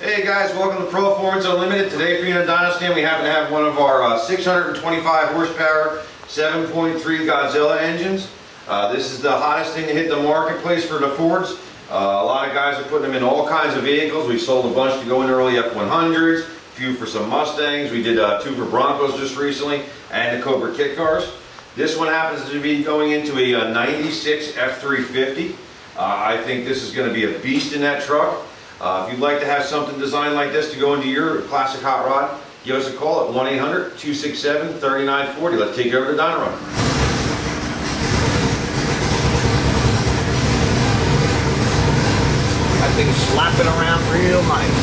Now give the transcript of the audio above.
Hey guys, welcome to Proformance Unlimited. Today for you in the Dyno stand, we happen to have one of our 625 horsepower 7.3 Godzilla engines. This is the hottest thing to hit the marketplace for the Fords. A lot of guys are putting them in all kinds of vehicles. We sold a bunch to go in early F100s, a few for some Mustangs. We did 2 for Broncos just recently, and the Cobra kit cars. This one happens to be going into a 96 F350. I think this is going to be a beast in that truck. If you'd like to have something designed like this to go into your classic hot rod, give us a call at 1-800-267-3940. Let's take you over to Dyno. That thing's slapping around real nice.